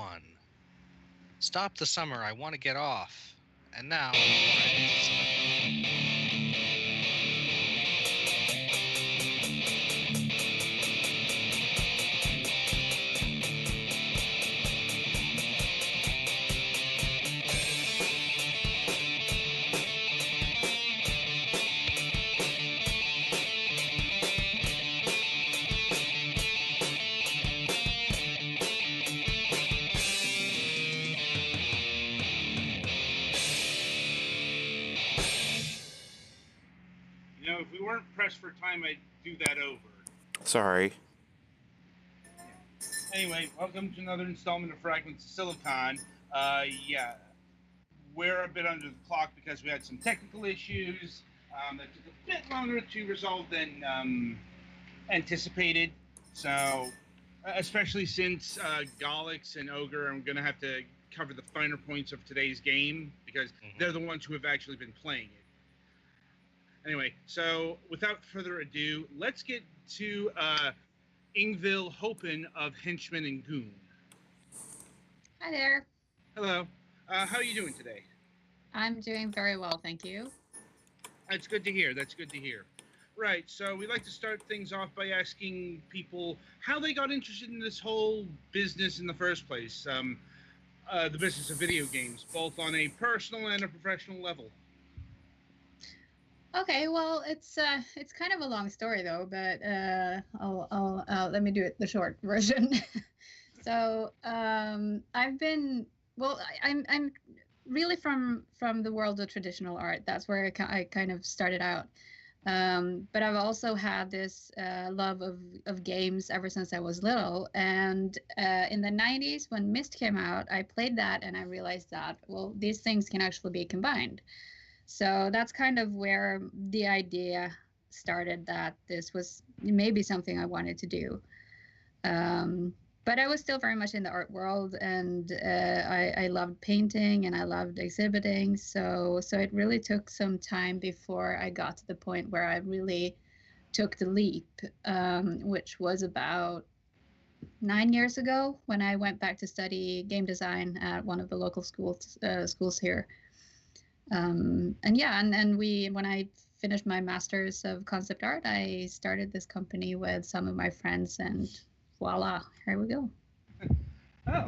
on. Stop the summer, I want to get off. And now, Fragments. If we weren't pressed for time, I'd do that over. Sorry. Anyway, welcome to another installment of Fragments of Silicon. We're a bit under the clock because we had some technical issues that took a bit longer to resolve than anticipated. So, especially since Golix and Ogre are going to have to cover the finer points of today's game because they're the ones who have actually been playing it. Anyway, so without further ado, let's get to Yngvill Hopen of Henchman and Goon. Hi there. Hello. How are you doing today? I'm doing very well, thank you. That's good to hear. Right, so we like to start things off by asking people how they got interested in this whole business in the first place, the business of video games, both on a personal and a professional level. Okay, well, it's kind of a long story though, but I'll let me do it the short version. So I'm really from the world of traditional art. That's where I kind of started out. But I've also had this love of games ever since I was little. And in the 90s, when Myst came out, I played that and I realized that, well, these things can actually be combined. So that's kind of where the idea started, that this was maybe something I wanted to do. But I was still very much in the art world, and I loved painting and I loved exhibiting. So it really took some time before I got to the point where I really took the leap, which was about 9 years ago when I went back to study game design at one of the local schools here. When I finished my master's of concept art, I started this company with some of my friends, and voila, here we go. I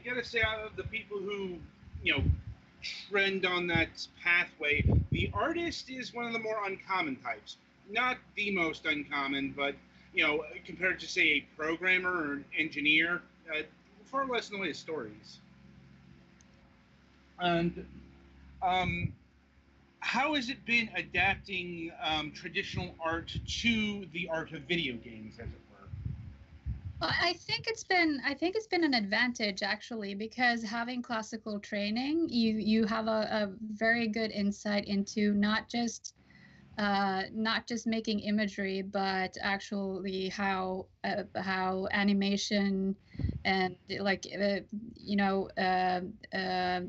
gotta say, out of the people who, trend on that pathway, the artist is one of the more uncommon types. Not the most uncommon, but, compared to, say, a programmer or an engineer, far less in the way of stories. And how has it been adapting traditional art to the art of video games, as it were? Well, I think it's been an advantage actually, because having classical training, you have a very good insight into not just making imagery, but actually how animation and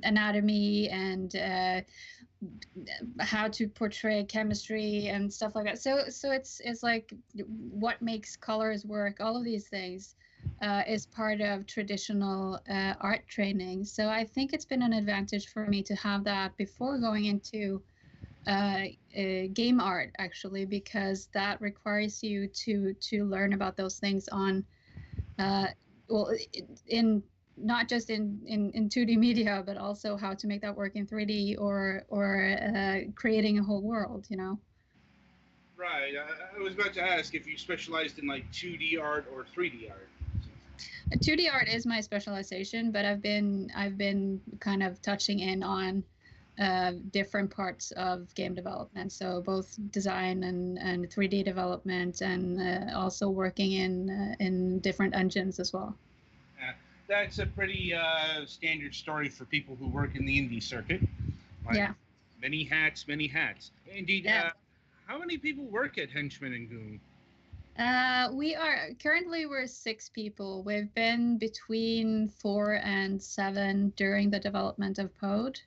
anatomy and how to portray chemistry and stuff like that. So it's like what makes colors work. All of these things is part of traditional art training. So I think it's been an advantage for me to have that before going into game art, actually, because that requires you to learn about those things on in not just in 2D media, but also how to make that work in 3D or creating a whole world, Right. I was about to ask if you specialized in like 2D art or 3D art. 2D art is my specialization, but I've been kind of touching in on different parts of game development, so both design and 3D development, and also working in different engines as well. That's a pretty standard story for people who work in the indie circuit. Yeah. Many hats. Indeed. Yeah. How many people work at Henchman and Goon? We're 6 people. We've been between 4 and 7 during the development of Pode.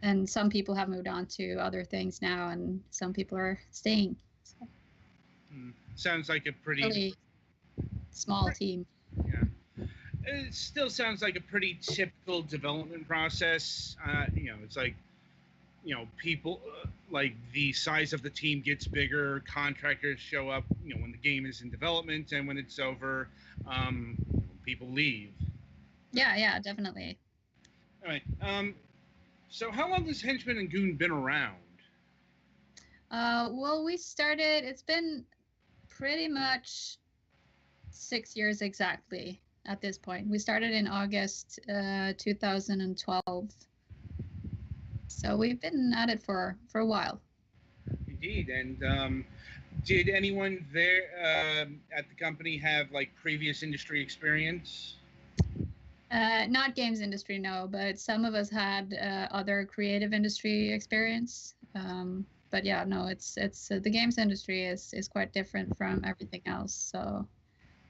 And some people have moved on to other things now, and some people are staying. Sounds like a pretty really small team. Yeah. it still sounds like a pretty typical development process. It's like, people, like the size of the team gets bigger, contractors show up, when the game is in development, and when it's over, people leave. Yeah, definitely. All right. So how long has Henchman and Goon been around? Well, it's been pretty much 6 years exactly at this point. We started in August 2012. So we've been at it for a while. Indeed. And did anyone there at the company have like previous industry experience? Not games industry, no, but some of us had other creative industry experience. But yeah, no, it's the games industry is quite different from everything else. So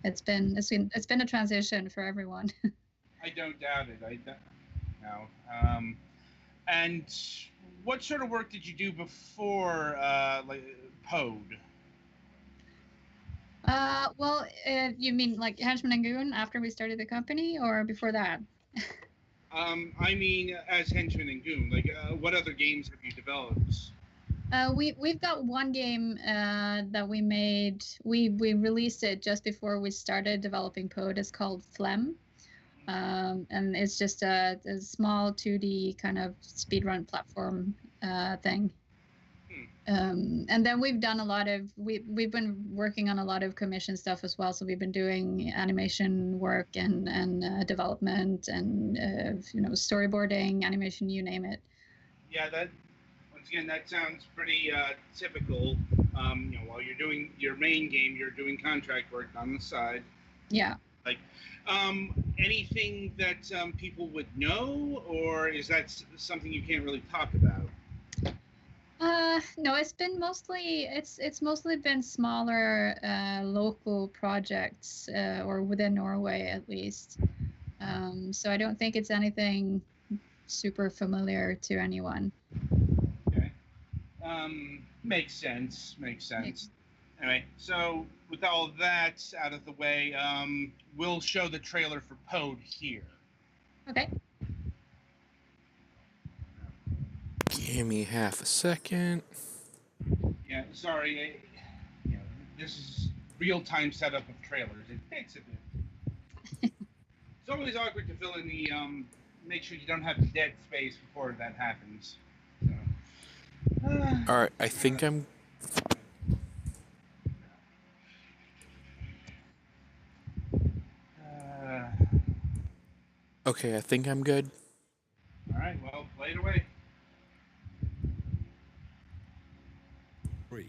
it's been a transition for everyone. I don't doubt it. I don't. No. And what sort of work did you do before like Pode? Well, you mean like Henchman and Goon after we started the company, or before that? I mean, as Henchman and Goon, like what other games have you developed? We've got one game that we made. We released it just before we started developing Pode. It's called Phlegm, and it's just a small 2D kind of speedrun platform thing. And then we've done we've been working on a lot of commission stuff as well. So we've been doing animation work and development and storyboarding, animation, you name it. Yeah, that once again that sounds pretty typical. While you're doing your main game, you're doing contract work on the side. Yeah. Like, anything that people would know, or is that something you can't really talk about? No, it's mostly been smaller local projects or within Norway at least. So I don't think it's anything super familiar to anyone. Okay. Makes sense. Anyway, so with all that out of the way, we'll show the trailer for Pode here. Okay. Give me half a second. Yeah, sorry. This is real-time setup of trailers. It takes a bit. It's always awkward to fill in the make sure you don't have dead space before that happens. So, All right, I think I'm. Okay, I think I'm good. All right, well, play it away. 3.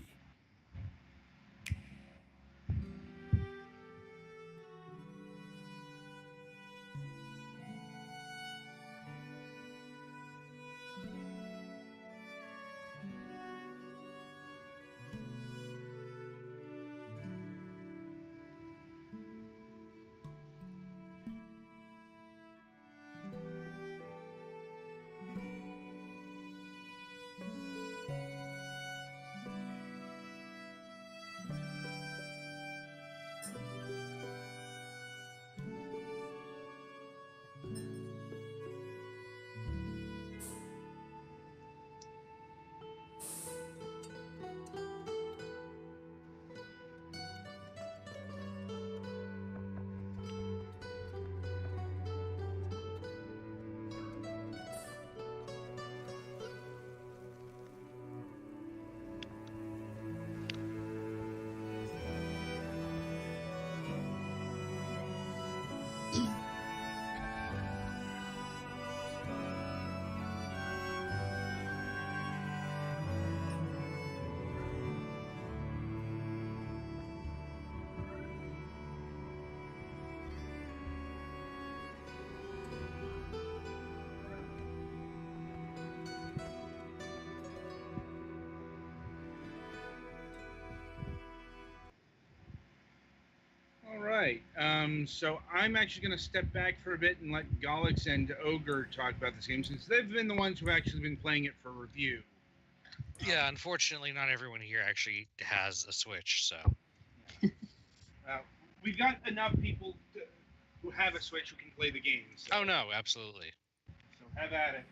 All right. So I'm actually going to step back for a bit and let Golix and Ogre talk about this game, since they've been the ones who've actually been playing it for review. Yeah, unfortunately, not everyone here actually has a Switch, so. We've got enough people who have a Switch who can play the game. So, Oh no, absolutely. So have at it.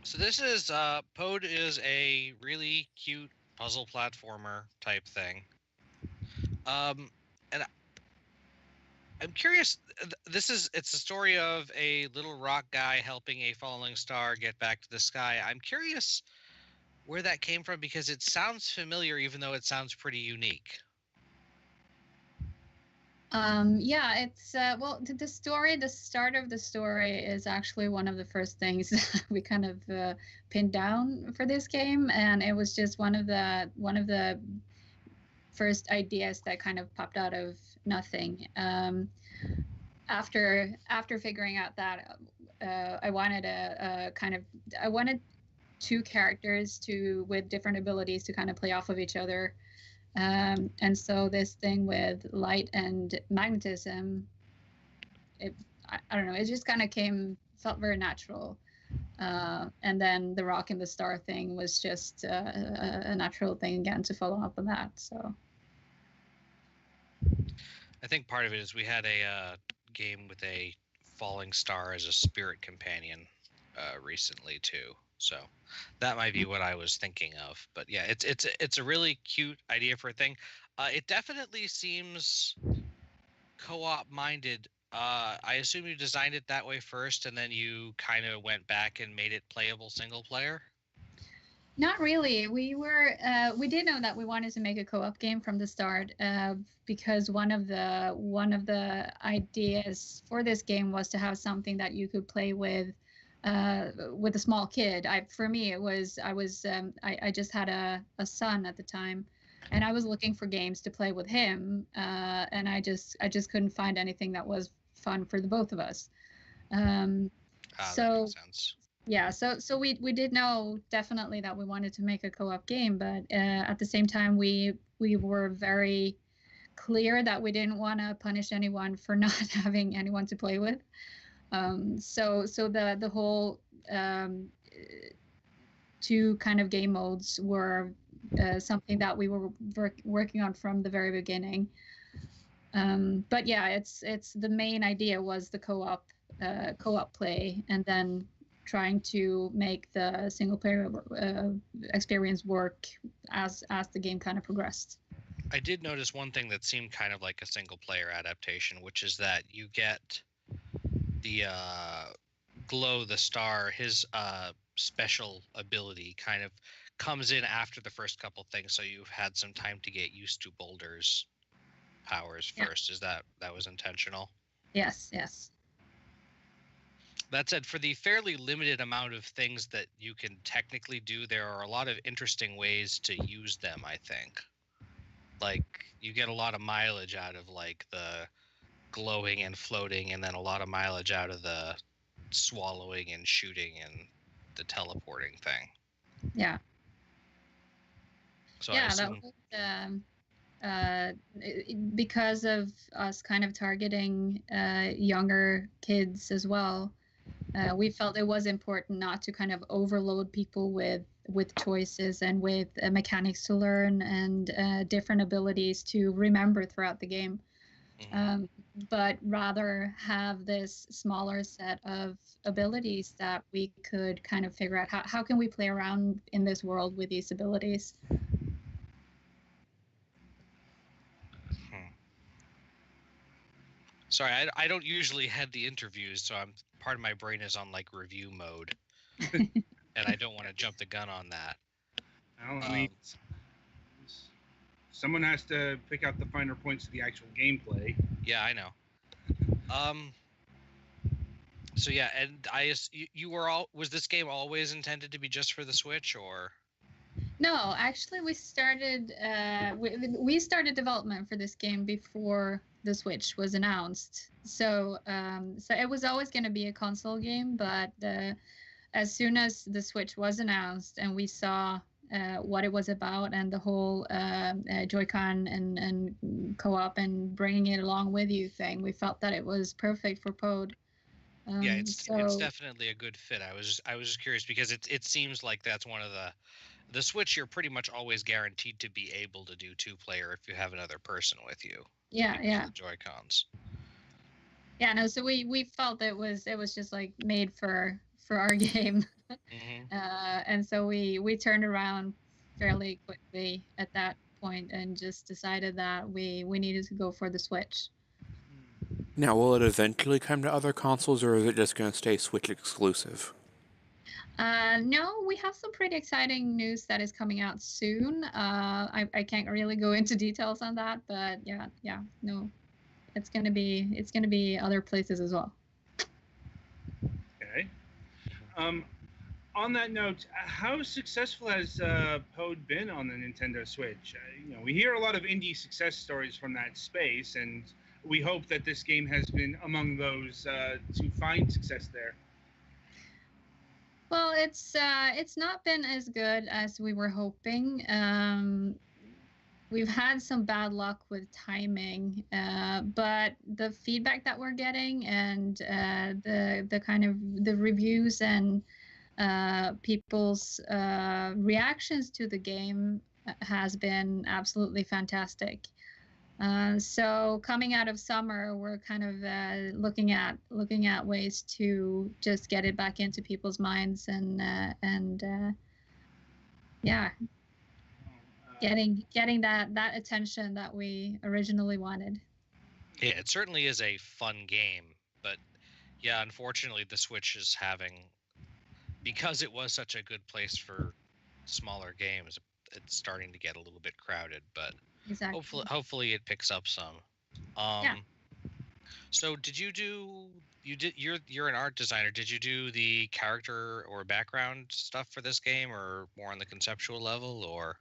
So this is Pode is a really cute puzzle platformer type thing. And I'm curious. It's a story of a little rock guy helping a falling star get back to the sky. I'm curious where that came from because it sounds familiar, even though it sounds pretty unique. Yeah, it's the story. The start of the story is actually one of the first things we kind of pinned down for this game, and it was just one of the first ideas that kind of popped out of nothing. After figuring out that I wanted I wanted two characters with different abilities to kind of play off of each other. And so this thing with light and magnetism, I don't know, it just kind of felt very natural. And then the rock and the star thing was just a natural thing again to follow up on that. So I think part of it is we had a game with a falling star as a spirit companion recently too. So that might be what I was thinking of. But yeah, it's a really cute idea for a thing. It definitely seems co-op minded. I assume you designed it that way first, and then you kind of went back and made it playable single player. not really. We did know that we wanted to make a co-op game from the start, because one of the ideas for this game was to have something that you could play with a small kid. For me, it was I just had a son at the time, and I was looking for games to play with him, and I just couldn't find anything that was fun for the both of us. That So makes sense. yeah, so we did know definitely that we wanted to make a co-op game, but at the same time we were very clear that we didn't want to punish anyone for not having anyone to play with. So the whole two kind of game modes were something that we were working on from the very beginning. But yeah, it's the main idea was the co-op play, and then trying to make the single player experience work as the game kind of progressed. I did notice one thing that seemed kind of like a single player adaptation, which is that you get the Glow the Star, his special ability kind of comes in after the first couple things, so you've had some time to get used to Boulder's powers first. Is that was intentional? Yes. That said, for the fairly limited amount of things that you can technically do, there are a lot of interesting ways to use them, I think. Like, you get a lot of mileage out of, like, the glowing and floating, and then a lot of mileage out of the swallowing and shooting and the teleporting thing. Yeah. So yeah, that was because of us kind of targeting younger kids as well. We felt it was important not to kind of overload people with choices and with mechanics to learn and different abilities to remember throughout the game. But rather have this smaller set of abilities that we could kind of figure out how can we play around in this world with these abilities. Sorry, I don't usually head the interviews, so part of my brain is on like review mode, and I don't want to jump the gun on that. I mean, someone has to pick out the finer points of the actual gameplay. Yeah, I know. So yeah, and was this game always intended to be just for the Switch, or? No, actually, we started we started development for this game before the Switch was announced. So it was always going to be a console game, but as soon as the Switch was announced and we saw what it was about and the whole Joy-Con and co-op and bringing it along with you thing, we felt that it was perfect for Pode. Yeah, it's definitely a good fit. I was just curious because it seems like that's one of the Switch. You're pretty much always guaranteed to be able to do 2-player if you have another person with you. Yeah. The Joy Cons. Yeah, no. So we felt it was just like made for our game, and so we turned around fairly quickly at that point and just decided that we needed to go for the Switch. Now, will it eventually come to other consoles, or is it just going to stay Switch exclusive? No, we have some pretty exciting news that is coming out soon. I can't really go into details on that, but yeah, no, it's gonna be other places as well. Okay. On that note, how successful has Pode been on the Nintendo Switch? We hear a lot of indie success stories from that space, and we hope that this game has been among those to find success there. Well, it's not been as good as we were hoping. We've had some bad luck with timing, but the feedback that we're getting and the kind of the reviews and people's reactions to the game has been absolutely fantastic. So coming out of summer, we're kind of looking at ways to just get it back into people's minds and getting that attention that we originally wanted. Yeah, it certainly is a fun game, but yeah, unfortunately, the Switch is having, because it was such a good place for smaller games, it's starting to get a little bit crowded. But exactly. hopefully, it picks up some. Yeah. So, you're an art designer. Did you do the character or background stuff for this game, or more on the conceptual level, or?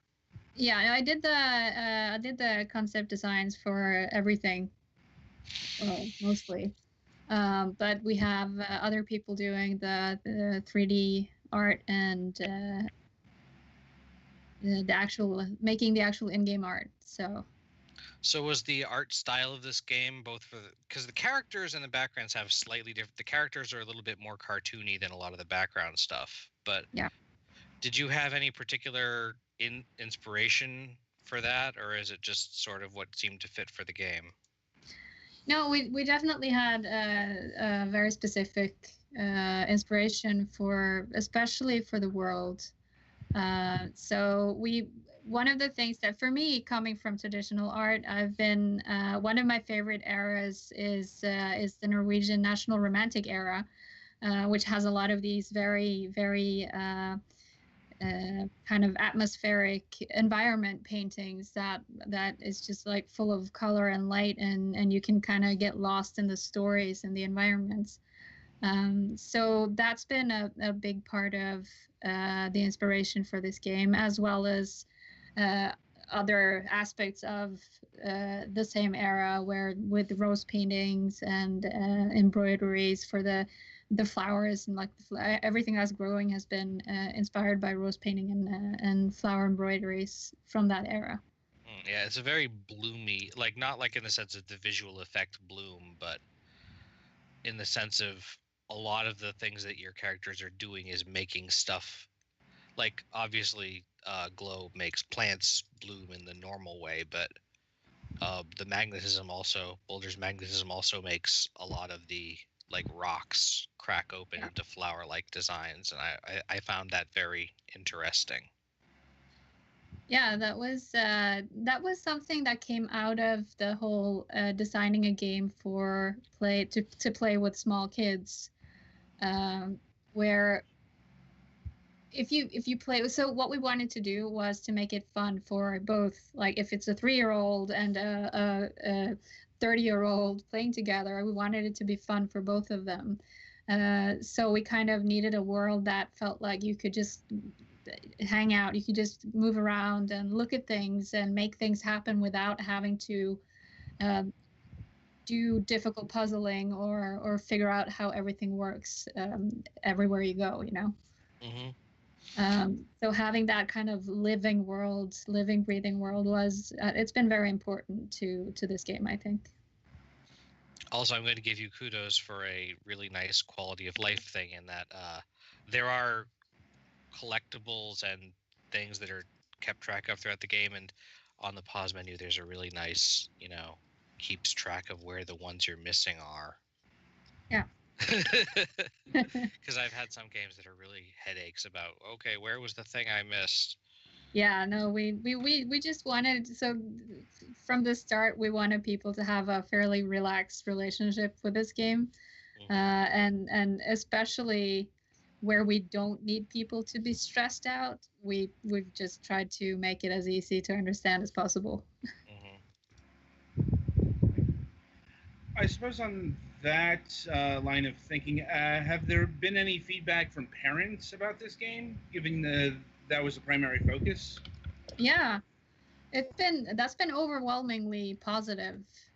Yeah, I did the concept designs for everything, well, mostly. But we have other people doing the 3D art and the actual making the actual in-game art. So was the art style of this game both because the characters and the backgrounds have slightly different. The characters are a little bit more cartoony than a lot of the background stuff. But yeah, did you have any particular inspiration for that, or is it just sort of what seemed to fit for the game? No, we definitely had a very specific inspiration especially for the world. So one of the things that for me, coming from traditional art, I've been one of my favorite eras is the Norwegian National Romantic era, which has a lot of these very, very kind of atmospheric environment paintings that is just like full of color and light, and you can kind of get lost in the stories and the environments. So that's been a big part of the inspiration for this game, as well as other aspects of the same era, where with rose paintings and embroideries for the flowers, and like everything that's growing has been inspired by rose painting and flower embroideries from that era. Yeah, it's a very bloomy, like not like in the sense of the visual effect bloom, but in the sense of a lot of the things that your characters are doing is making stuff. Like obviously, Glow makes plants bloom in the normal way, but the magnetism also, Boulder's magnetism also makes a lot of the like rocks crack open into flower-like designs, and I found that very interesting. Yeah, that was something that came out of the whole designing a game for to play with small kids, where if you play, so what we wanted to do was to make it fun for both, like if it's a 3-year-old and a 30-year-old playing together, we wanted it to be fun for both of them. So we kind of needed a world that felt like you could just hang out, you could just move around and look at things and make things happen without having to do difficult puzzling or figure out how everything works everywhere you go, Mm-hmm. So having that kind of living breathing world was it's been very important to this game, I think. Also, I'm going to give you kudos for a really nice quality of life thing in that there are collectibles and things that are kept track of throughout the game, and on the pause menu there's a really nice keeps track of where the ones you're missing are. Yeah. Because I've had some games that are really headaches about, okay, where was the thing I missed? Yeah, no, we just wanted, so from the start we wanted people to have a fairly relaxed relationship with this game, and especially where we don't need people to be stressed out, we've just tried to make it as easy to understand as possible. I suppose on that line of thinking, have there been any feedback from parents about this game, given that was the primary focus? Yeah, that's been overwhelmingly positive.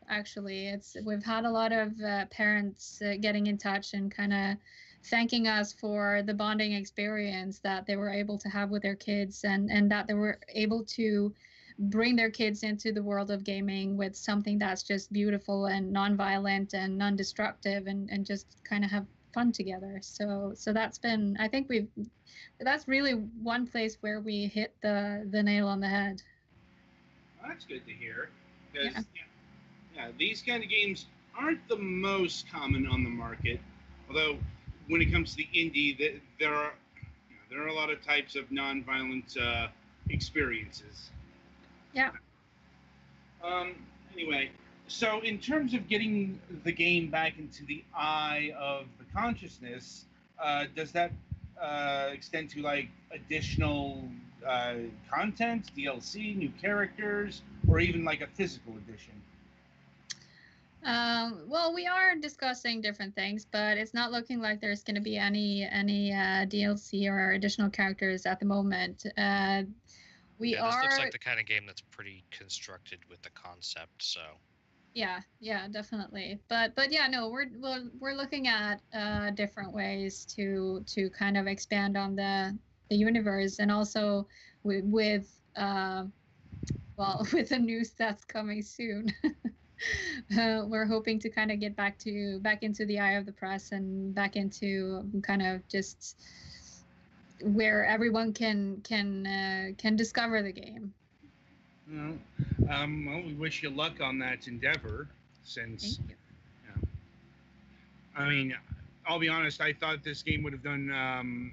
Actually, we've had a lot of parents getting in touch and kind of thanking us for the bonding experience that they were able to have with their kids, and that they were able to bring their kids into the world of gaming with something that's just beautiful and non-violent and non-destructive, and just kind of have fun together. So that's been, I think that's really one place where we hit the nail on the head. Well, that's good to hear. Because these kind of games aren't the most common on the market. Although, when it comes to the indie, there are a lot of types of non-violent experiences. Yeah. Anyway, so in terms of getting the game back into the eye of the consciousness, does that extend to like additional content, DLC, new characters, or even like a physical edition? Well, we are discussing different things, but it's not looking like there's going to be any DLC or additional characters at the moment. This looks like the kind of game that's pretty constructed with the concept, so. Yeah, definitely. But yeah, no, we're looking at different ways to kind of expand on the universe, and also with with the news that's coming soon. We're hoping to kind of get back into the eye of the press and back into kind of just where everyone can discover the game. Well, we wish you luck on that endeavor. Since, I mean, I'll be honest, I thought this game would have done,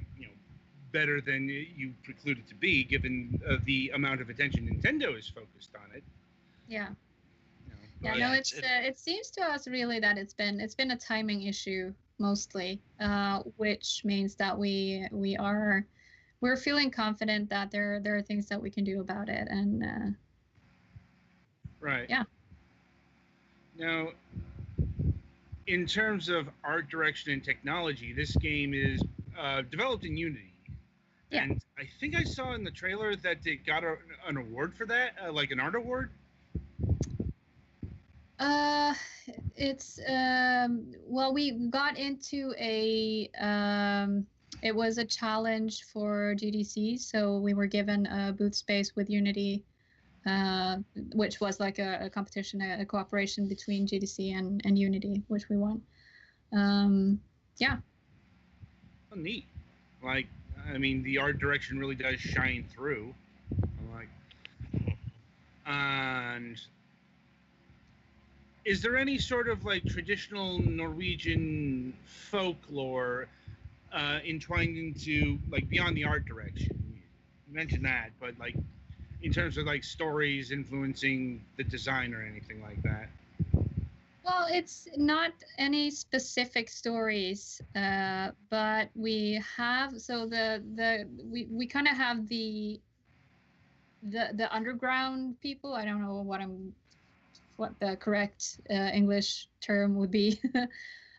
better than you preclude it to be, given the amount of attention Nintendo is focused on it. Yeah. It seems to us really that it's been a timing issue mostly, which means that we're feeling confident that there are things that we can do about it, and right. Yeah. Now, in terms of art direction and technology, this game is developed in Unity. Yeah. And I think I saw in the trailer that it got an award for that, like an art award. It's well, we got into it was a challenge for GDC, so we were given a booth space with Unity, which was like a competition, a cooperation between GDC and Unity, which we won. Yeah. Oh, neat. Like, I mean, the art direction really does shine through. And is there any sort of like traditional Norwegian folklore entwined into, like, beyond the art direction? You mentioned that, but like in terms of like stories influencing the design or anything like that? Well, it's not any specific stories, but we have, so we kind of have the underground people. I don't know what the correct English term would be.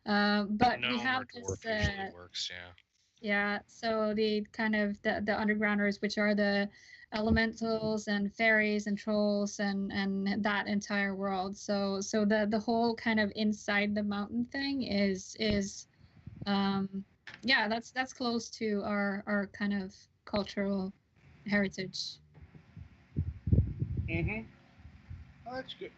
But we have this. Usually works, yeah. Yeah, so the kind of the undergrounders, which are the elementals and fairies and trolls and that entire world. So the whole kind of inside the mountain thing is that's close to our kind of cultural heritage. Mm-hmm. Oh, that's good.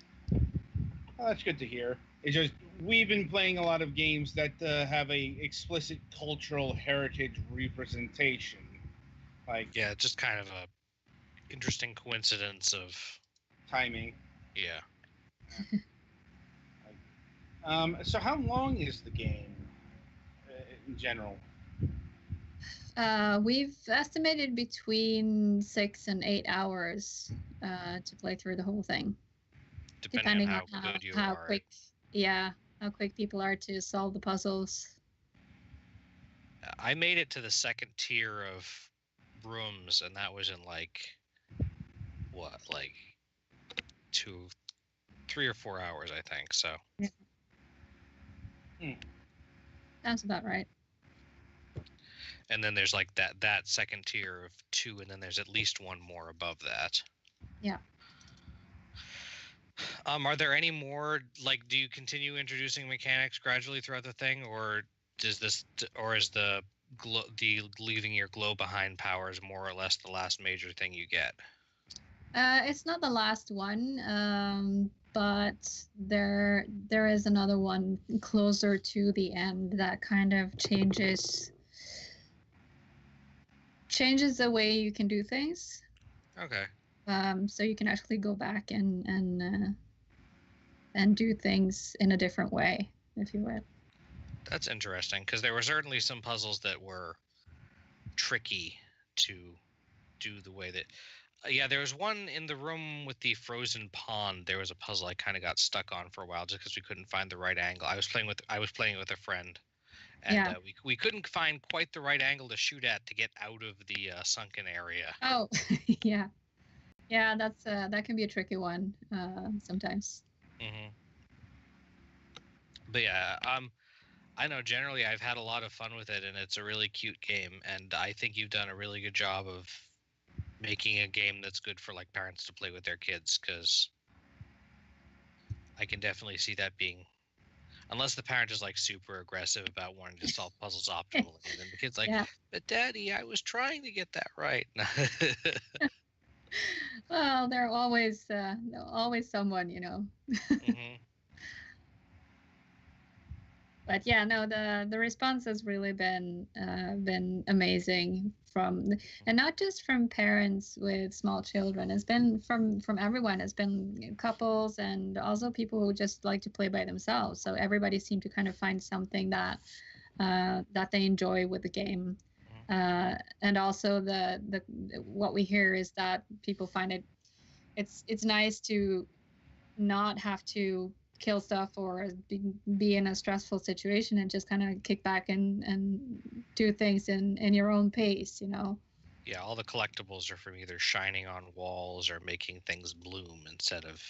Oh, that's good to hear. It's just we've been playing a lot of games that have a explicit cultural heritage representation. Like, yeah, just kind of a interesting coincidence of timing. Yeah. So how long is the game in general? We've estimated between 6 and 8 hours to play through the whole thing, Depending on on how good you how are. quick, how quick people are to solve the puzzles. I made it to the second tier of rooms, and that was in like 3 or 4 hours, I think. So Sounds about right. and then there's like that second tier of 2, and then there's at least one more above that. Yeah. Are there any more, like, do you continue introducing mechanics gradually throughout the thing, or is the leaving your glow behind powers more or less the last major thing you get? It's not the last one, but there is another one closer to the end that kind of changes the way you can do things. Okay. So you can actually go back and do things in a different way, if you will. That's interesting, because there were certainly some puzzles that were tricky to do the way that... yeah, there was one in the room with the frozen pond. There was a puzzle I kind of got stuck on for a while just because we couldn't find the right angle. I was playing with a friend, and we couldn't find quite the right angle to shoot at to get out of the sunken area. Oh, yeah. Yeah, that can be a tricky one sometimes. Mm-hmm. But yeah, I know generally I've had a lot of fun with it, and it's a really cute game, and I think you've done a really good job of making a game that's good for like parents to play with their kids, because I can definitely see that being, unless the parent is like super aggressive about wanting to solve puzzles optimally, and then the kid's like, but Daddy, I was trying to get that right. Well, there's always someone, Mm-hmm. But yeah, no, the response has really been amazing and not just from parents with small children. It's been from everyone. It's been couples and also people who just like to play by themselves. So everybody seemed to kind of find something that they enjoy with the game. And also the what we hear is that people find it's nice to not have to kill stuff or be in a stressful situation and just kind of kick back and do things in your own pace, Yeah, all the collectibles are from either shining on walls or making things bloom instead of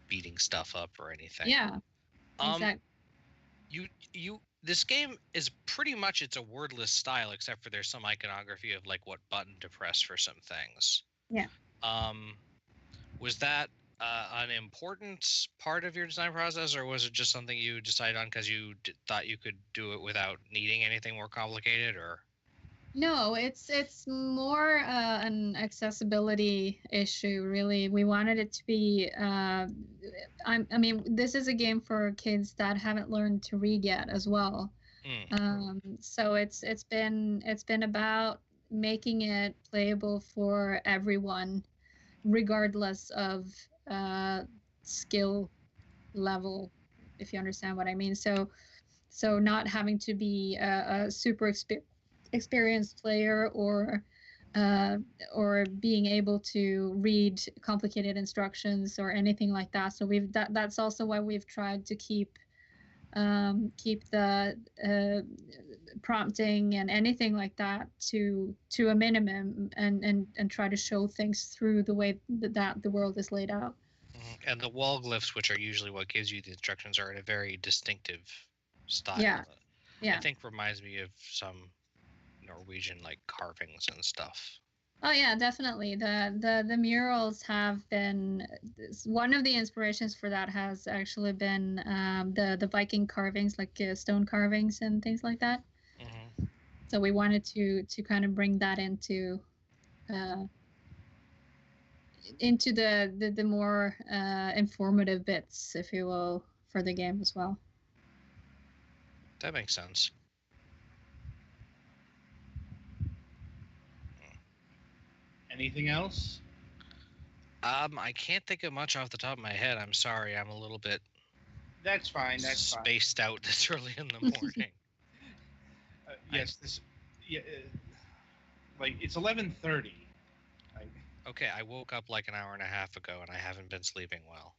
beating stuff up or anything. Yeah, exactly. This game is pretty much, it's a wordless style, except for there's some iconography of like what button to press for some things. Yeah. Was that an important part of your design process, or was it just something you decided on because you thought you could do it without needing anything more complicated? Or no, it's more an accessibility issue, really. We wanted it to be I mean, this is a game for kids that haven't learned to read yet as well. So it's been about making it playable for everyone, regardless of skill level, if you understand what I mean. So not having to be a super experienced player or being able to read complicated instructions or anything like that. So that's also why we've tried to keep the prompting and anything like that to a minimum, and try to show things through the way that the world is laid out. And the wall glyphs, which are usually what gives you the instructions, are in a very distinctive style. Yeah. I think reminds me of some Norwegian like carvings and stuff. Oh yeah, definitely. The murals have been one of the inspirations for that. Has actually been the Viking carvings, like stone carvings and things like that. Mm-hmm. So we wanted to kind of bring that into the more informative bits, if you will, for the game as well. That makes sense. Anything else? I can't think of much off the top of my head. I'm sorry. I'm a little bit That's fine. That's fine. Spaced out this early in the morning. Yes, this. Yeah, like it's 11:30. Okay, I woke up like an hour and a half ago, and I haven't been sleeping well.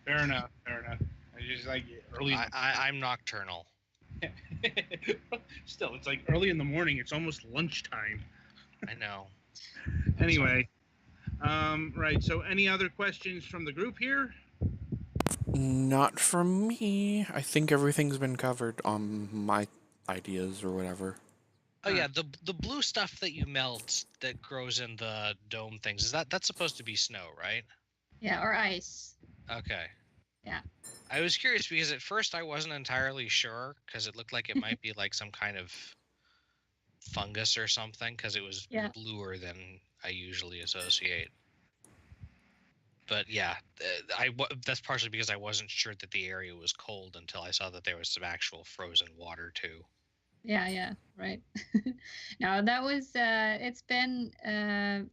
Fair enough. I just like early. I'm nocturnal. Still, it's like early in the morning. It's almost lunchtime. I know. Anyway, right. So, any other questions from the group here? Not from me. I think everything's been covered on my ideas or whatever. Oh yeah, the blue stuff that you melt that grows in the dome things, that's supposed to be snow, right? Yeah, or ice. Okay. Yeah. I was curious because at first I wasn't entirely sure because it looked like it might be like some kind of fungus or something because it was bluer than I usually associate. But yeah, that's partially because I wasn't sure that the area was cold until I saw that there was some actual frozen water too. Yeah, right. No, that was it's been there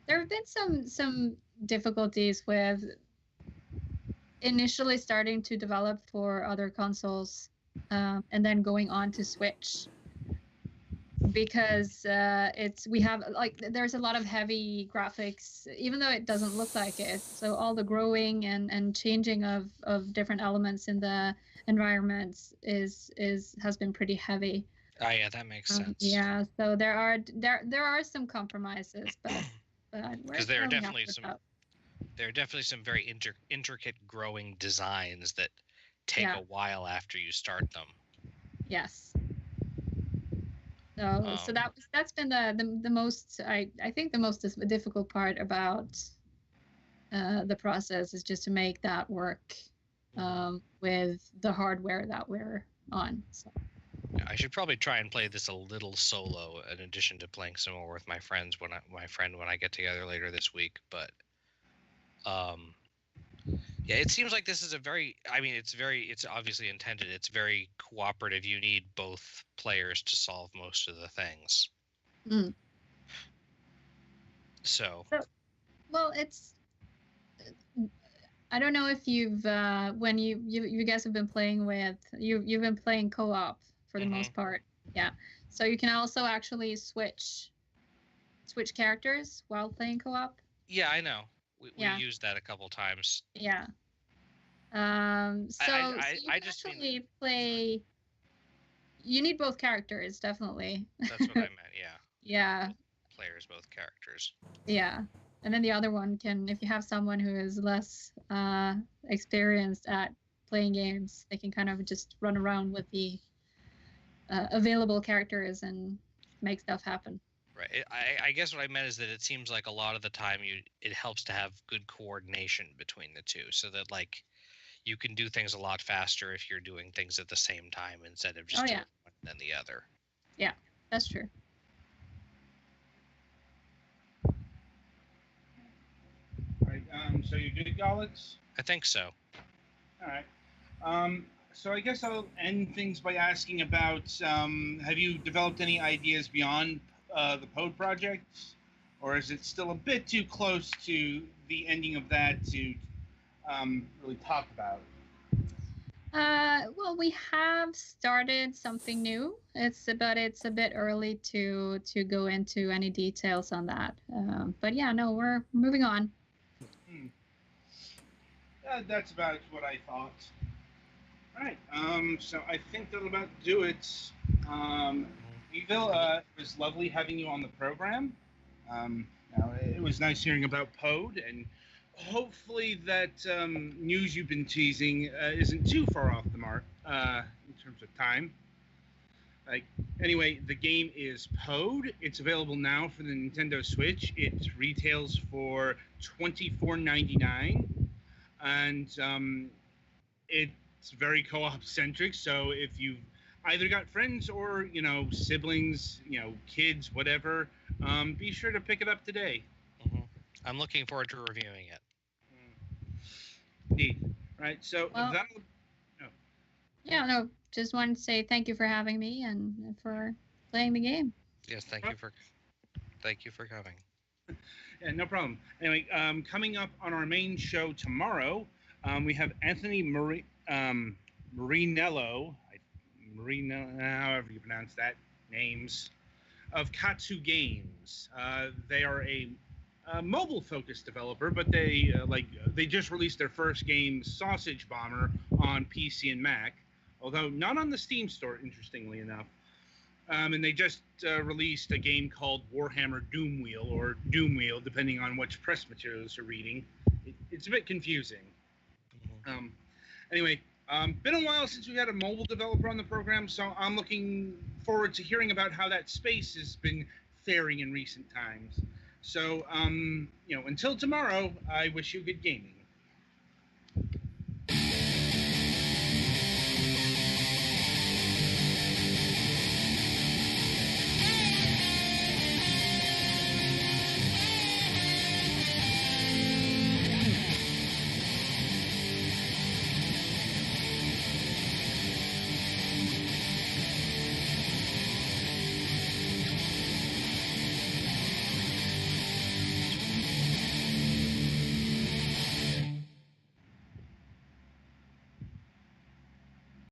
have been some difficulties with initially starting to develop for other consoles and then going on to Switch, because we have like there's a lot of heavy graphics even though it doesn't look like it, so all the growing and changing of different elements in the environments has been pretty heavy. Oh yeah, that makes sense. Yeah, so there are some compromises, but because there are definitely some very intricate growing designs that take a while after you start them. Yes. So that's been the most I think the most difficult part about the process is just to make that work with the hardware that we're on. So. I should probably try and play this a little solo in addition to playing some more with my friends when I get together later this week. But yeah, it seems like this is it's obviously intended. It's very cooperative. You need both players to solve most of the things. Mm. So well, it's I don't know if you've when you guys have been playing with you've been playing co-op for the most part. Yeah. So you can also actually switch characters while playing co-op. Yeah, I know. We used that a couple times. Yeah. So you can actually play. You need both characters, definitely. That's what I meant. Yeah. Yeah. Players, both characters. Yeah, and then the other one can, if you have someone who is less experienced at playing games, they can kind of just run around with the available characters and make stuff happen. Right. I guess what I meant is that it seems like a lot of the time it helps to have good coordination between the two, so that like you can do things a lot faster if you're doing things at the same time instead of just doing one and then the other. Yeah, that's true. All right. So you good, Gallix? I think so. All right. So I guess I'll end things by asking about, have you developed any ideas beyond the Pod project? Or is it still a bit too close to the ending of that to really talk about? Well, we have started something new. It's a bit early to go into any details on that. But yeah, no, we're moving on. That's about what I thought. All right. So I think that'll about do it. Yngvill, it was lovely having you on the program. It was nice hearing about Pod, and hopefully that news you've been teasing isn't too far off the mark in terms of time. Anyway, the game is Pod. It's available now for the Nintendo Switch. It retails for $24.99, and it's very co-op centric. So if you've either got friends or siblings, kids, whatever, be sure to pick it up today. I'm looking forward to reviewing it. Neat. Right. So just wanted to say thank you for having me and for playing the game. Yes, thank you for coming. Yeah, no problem. Anyway, coming up on our main show tomorrow, we have Anthony Marinello, however you pronounce that, names, of Katsu Games. They are a mobile-focused developer, but they just released their first game, Sausage Bomber, on PC and Mac, although not on the Steam store, interestingly enough. And they just released a game called Warhammer Doomwheel, or Doomwheel, depending on which press materials you're reading. It's a bit confusing. Anyway, been a while since we've had a mobile developer on the program, so I'm looking forward to hearing about how that space has been faring in recent times. So, until tomorrow, I wish you good gaming.